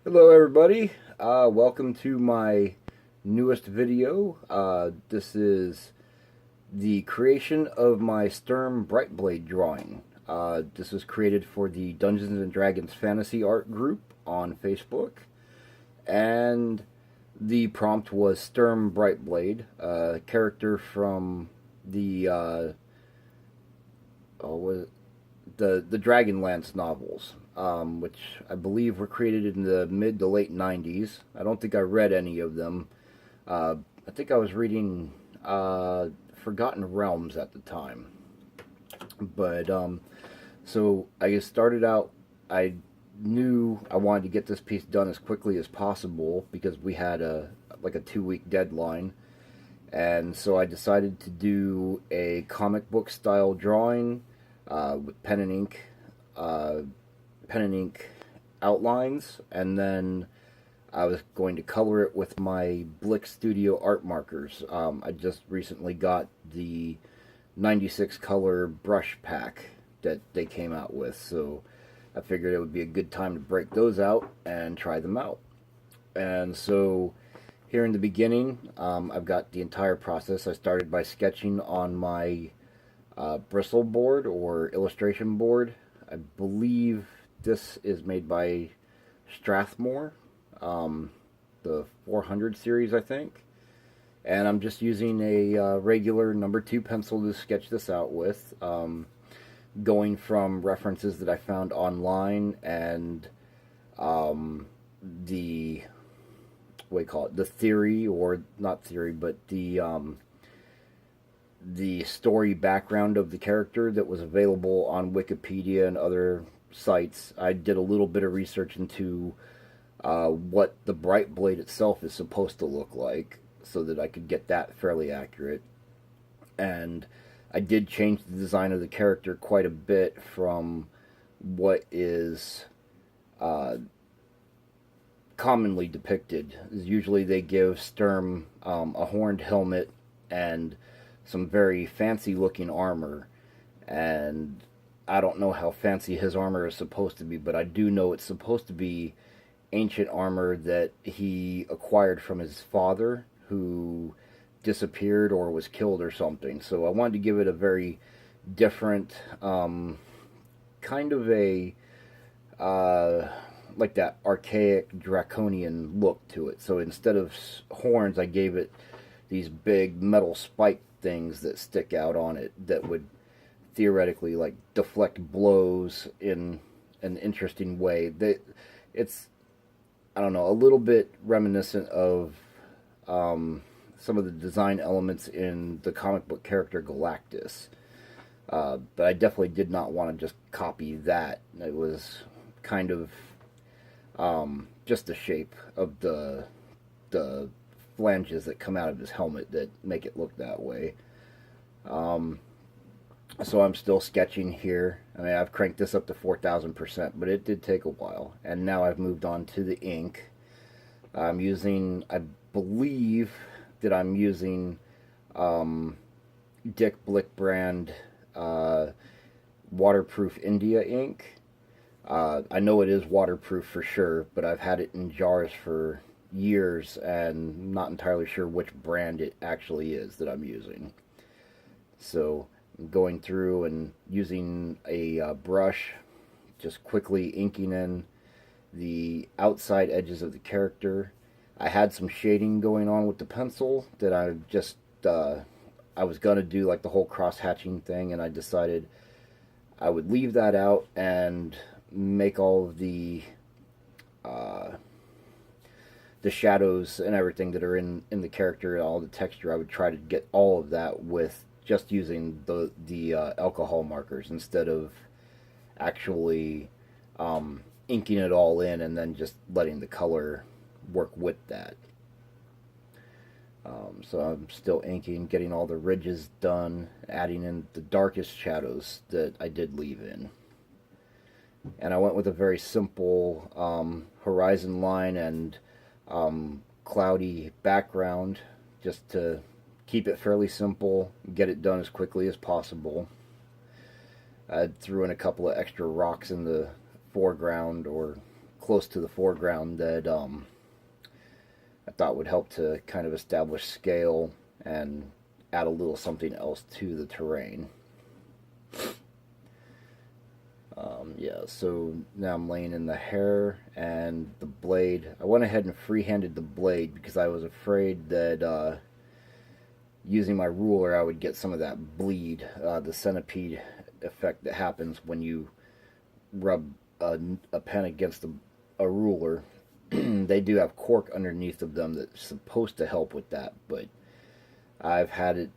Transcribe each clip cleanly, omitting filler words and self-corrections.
Hello everybody, welcome to my newest video. This is the creation of my Sturm Brightblade drawing. This was created for the Dungeons and Dragons Fantasy Art group on Facebook, and the prompt was Sturm Brightblade, a character from the the Dragonlance novels, which I believe were created in the mid to late 90s. I don't think I read any of them. I think I was reading Forgotten Realms at the time. But, so I just started out, I knew I wanted to get this piece done as quickly as possible because we had like a 2 week deadline. And so I decided to do a comic book style drawing with pen and ink outlines, and then I was going to color it with my Blick Studio art markers. I just recently got the 96 color brush pack that they came out with, so I figured it would be a good time to break those out and try them out. And so here in the beginning, I've got the entire process. I started by sketching on my bristle board or illustration board. I believe this is made by Strathmore, the 400 series, I think. And I'm just using a regular number 2 pencil to sketch this out with, going from references that I found online and the what do you call it, the theory, or not theory, but the story background of the character that was available on Wikipedia and other sites. I did a little bit of research into what the Brightblade itself is supposed to look like so that I could get that fairly accurate. And I did change the design of the character quite a bit from what is commonly depicted. Usually they give Sturm a horned helmet and some very fancy looking armor, and I don't know how fancy his armor is supposed to be, but I do know it's supposed to be ancient armor that he acquired from his father, who disappeared or was killed or something. So I wanted to give it a very different, kind of a like that archaic draconian look to it. So instead of horns, I gave it these big metal spike things that stick out on it that would theoretically like deflect blows in an interesting way. That it's, I don't know, a little bit reminiscent of some of the design elements in the comic book character Galactus. But I definitely did not want to just copy that. It was kind of just the shape of the flanges that come out of his helmet that make it look that way. So I'm still sketching here. I mean, I've cranked this up to 4,000%, but it did take a while. And now I've moved on to the ink. I'm using, I believe that I'm using Dick Blick brand waterproof India ink. I know it is waterproof for sure, but I've had it in jars for years and not entirely sure which brand it actually is that I'm using. So I'm going through and using a brush, just quickly inking in the outside edges of the character. I had some shading going on with the pencil that I just I was gonna do like the whole cross-hatching thing, and I decided I would leave that out and make all of the shadows and everything that are in the character and all the texture. I would try to get all of that with just using the alcohol markers instead of actually inking it all in and then just letting the color work with that. So I'm still inking, getting all the ridges done, adding in the darkest shadows that I did leave in. And I went with a very simple horizon line and cloudy background, just to keep it fairly simple, get it done as quickly as possible. I threw in a couple of extra rocks in the foreground, or close to the foreground that I thought would help to kind of establish scale and add a little something else to the terrain. Yeah, so now I'm laying in the hair and the blade. I went ahead and freehanded the blade because I was afraid that using my ruler I would get some of that bleed, the centipede effect that happens when you rub a pen against a ruler. They do have cork underneath of them that's supposed to help with that, but I've had it,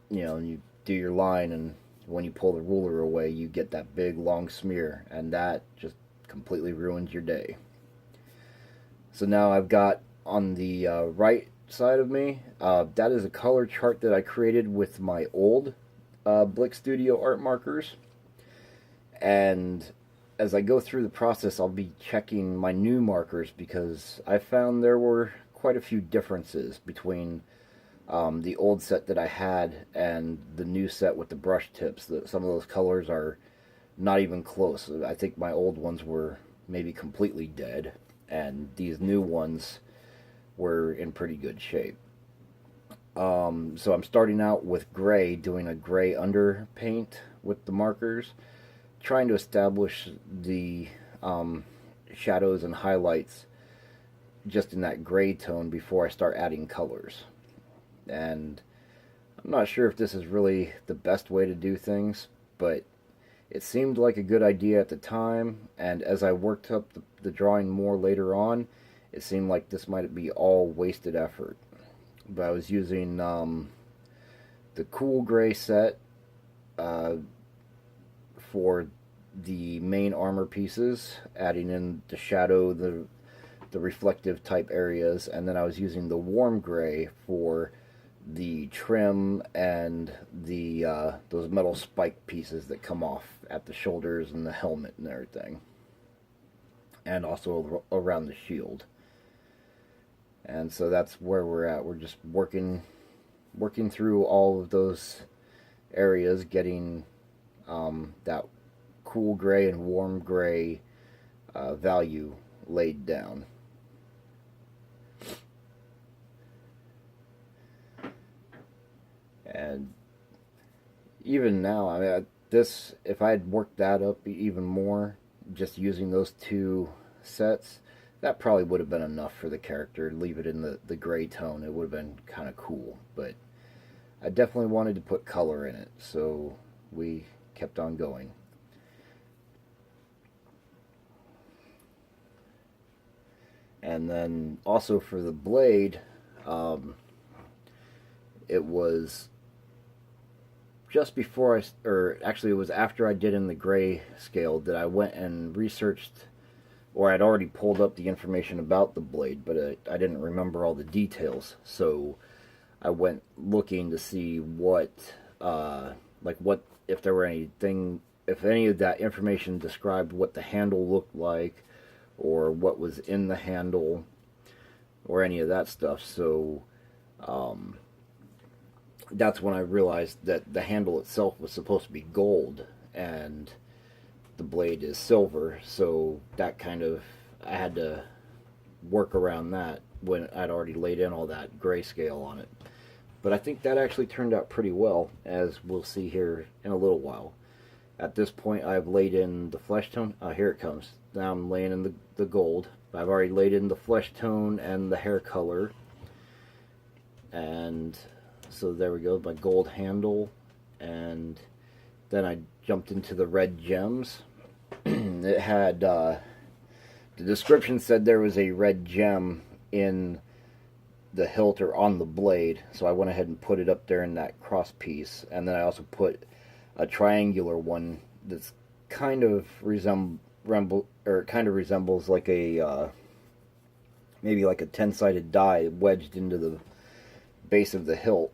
you do your line, and when you pull the ruler away, you get that big long smear, and that just completely ruins your day. So now I've got on the right side of me, that is a color chart that I created with my old Blick Studio art markers, and as I go through the process, I'll be checking my new markers because I found there were quite a few differences between the old set that I had and the new set with the brush tips. Some of those colors are not even close. I think my old ones were maybe completely dead, and these new ones were in pretty good shape. So I'm starting out with gray, doing a gray underpaint with the markers, trying to establish the shadows and highlights just in that gray tone before I start adding colors. And I'm not sure if this is really the best way to do things, but it seemed like a good idea at the time, and as I worked up the drawing more later on, it seemed like this might be all wasted effort. But I was using the cool gray set for the main armor pieces, adding in the shadow, the reflective type areas, and then I was using the warm gray for the trim and the those metal spike pieces that come off at the shoulders and the helmet and everything, and also around the shield. And so that's where we're at. We're just working through all of those areas, getting that cool gray and warm gray value laid down. And even now, I mean, this, if I had worked that up even more, just using those two sets, that probably would have been enough for the character. Leave it in the gray tone. It would have been kind of cool. But I definitely wanted to put color in it, so we kept on going. And then also for the blade, it was just before or actually it was after I did in the gray scale that I went and researched, or I'd already pulled up the information about the blade, but I didn't remember all the details. So I went looking to see what if there were anything, if any of that information described what the handle looked like, or what was in the handle, or any of that stuff. So that's when I realized that the handle itself was supposed to be gold and the blade is silver, so that kind of, I had to work around that when I'd already laid in all that grayscale on it. But I think that actually turned out pretty well, as we'll see here in a little while. At this point I've laid in the flesh tone. Here it comes. Now I'm laying in the gold. I've already laid in the flesh tone and the hair color. And so there we go, my gold handle. And then I jumped into the red gems. It had, the description said there was a red gem in the hilt or on the blade, so I went ahead and put it up there in that cross piece. And then I also put a triangular one that's kind of resembles like a maybe like a 10-sided die wedged into the base of the hilt.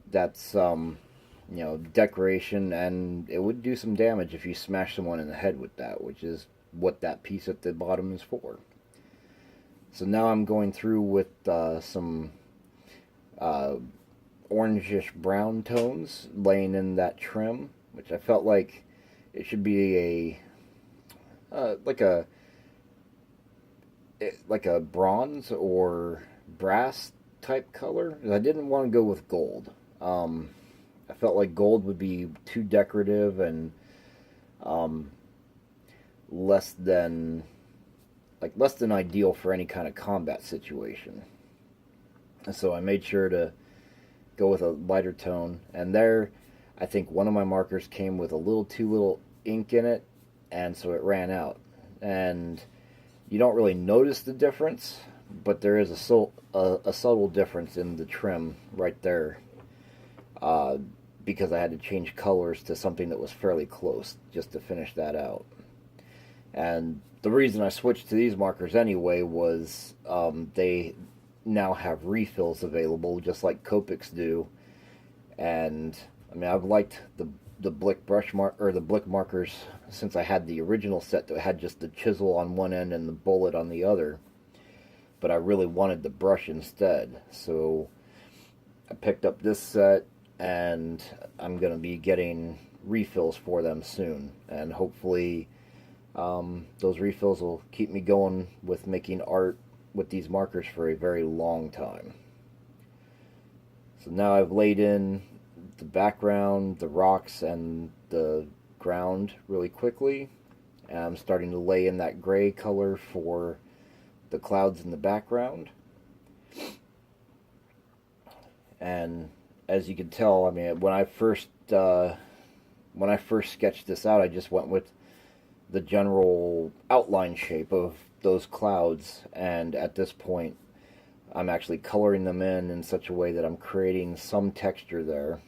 That's decoration, and it would do some damage if you smash someone in the head with that, which is what that piece at the bottom is for. So now I'm going through with some orangish brown tones, laying in that trim, which I felt like it should be like a like a bronze or brass type color. I didn't want to go with gold. I felt like gold would be too decorative and um, less than less than ideal for any kind of combat situation. And so I made sure to go with a lighter tone. And there, I think one of my markers came with a little too little ink in it, and so it ran out. And you don't really notice the difference, but there is a subtle difference in the trim right there, because I had to change colors to something that was fairly close just to finish that out. And the reason I switched to these markers anyway was they now have refills available, just like Copics do. And I mean, I've liked the Blick markers since I had the original set that had just the chisel on one end and the bullet on the other. But I really wanted the brush instead, so I picked up this set, and I'm going to be getting refills for them soon, and hopefully those refills will keep me going with making art with these markers for a very long time. So now I've laid in the background, the rocks, and the ground really quickly, and I'm starting to lay in that gray color for the clouds in the background. And as you can tell, I mean, when I first sketched this out, I just went with the general outline shape of those clouds, and at this point I'm actually coloring them in such a way that I'm creating some texture there.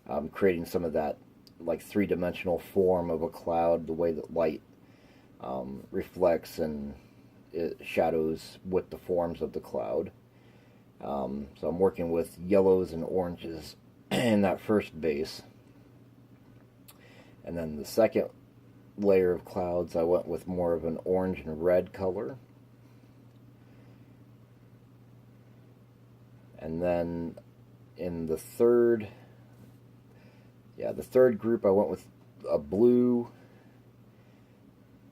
I'm creating some of that like three-dimensional form of a cloud, the way that light reflects and it shadows with the forms of the cloud. So I'm working with yellows and oranges in that first base. And then the second layer of clouds, I went with more of an orange and red color. And then in the third group, I went with a blue,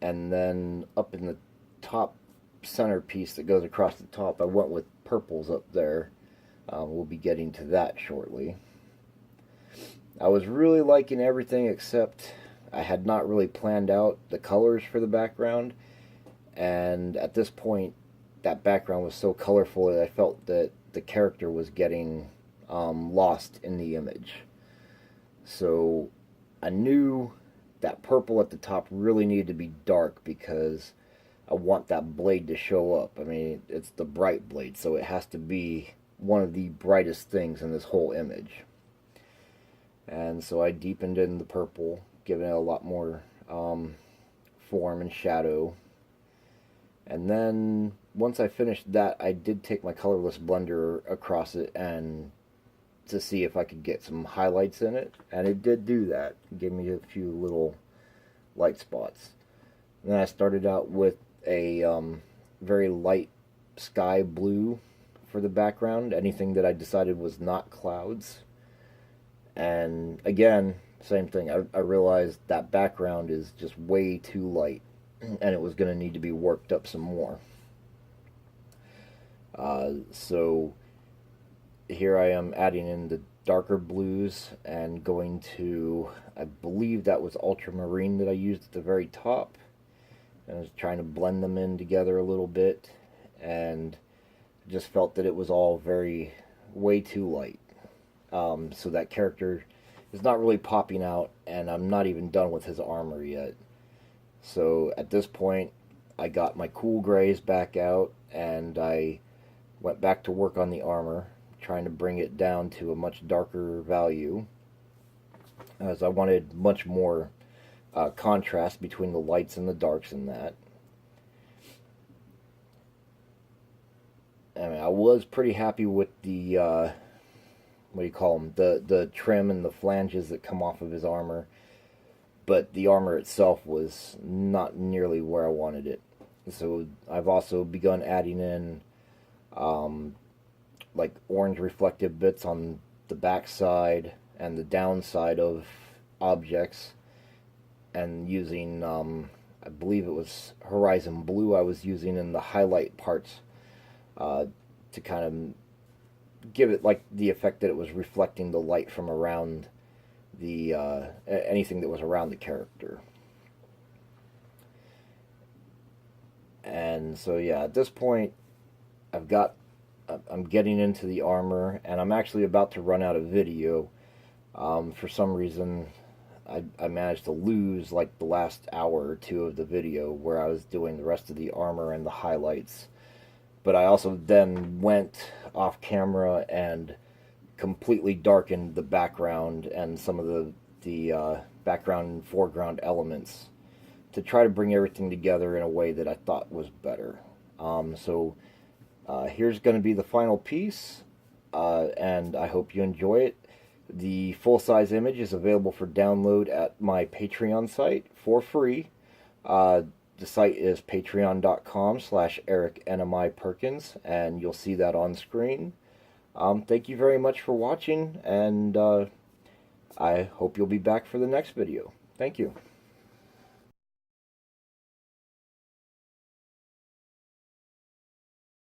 and then up in the top centerpiece that goes across the top, I went with purples up there. We'll be getting to that shortly. I was really liking everything except I had not really planned out the colors for the background, and at this point that background was so colorful that I felt that the character was getting lost in the image. So I knew that purple at the top really needed to be dark because I want that blade to show up. I mean, it's the Brightblade, so it has to be one of the brightest things in this whole image. And so I deepened in the purple, giving it a lot more form and shadow. And then once I finished that, I did take my colorless blender across it and to see if I could get some highlights in it, and it did do that. It gave me a few little light spots. And then I started out with a very light sky blue for the background, anything that I decided was not clouds. And again, same thing, I realized that background is just way too light, and it was going to need to be worked up some more. So here I am adding in the darker blues and going to, I believe that was ultramarine that I used at the very top. And I was trying to blend them in together a little bit, and just felt that it was all way too light. So that character is not really popping out, and I'm not even done with his armor yet. So at this point, I got my cool grays back out, and I went back to work on the armor, trying to bring it down to a much darker value, as I wanted much more contrast between the lights and the darks in that. I mean, I was pretty happy with the what do you call them, the trim and the flanges that come off of his armor, but the armor itself was not nearly where I wanted it. So I've also begun adding in like orange reflective bits on the back side and the downside of objects, and using I believe it was Horizon Blue I was using in the highlight parts to kind of give it like the effect that it was reflecting the light from around the anything that was around the character. And so yeah, at this point I'm getting into the armor, and I'm actually about to run out of video. For some reason I managed to lose like the last hour or two of the video where I was doing the rest of the armor and the highlights. But I also then went off camera and completely darkened the background and some of the background and foreground elements to try to bring everything together in a way that I thought was better. Here's going to be the final piece, and I hope you enjoy it. The full-size image is available for download at my Patreon site for free. The site is patreon.com/EricNMIPerkins, and you'll see that on screen. Thank you very much for watching, and I hope you'll be back for the next video. Thank you.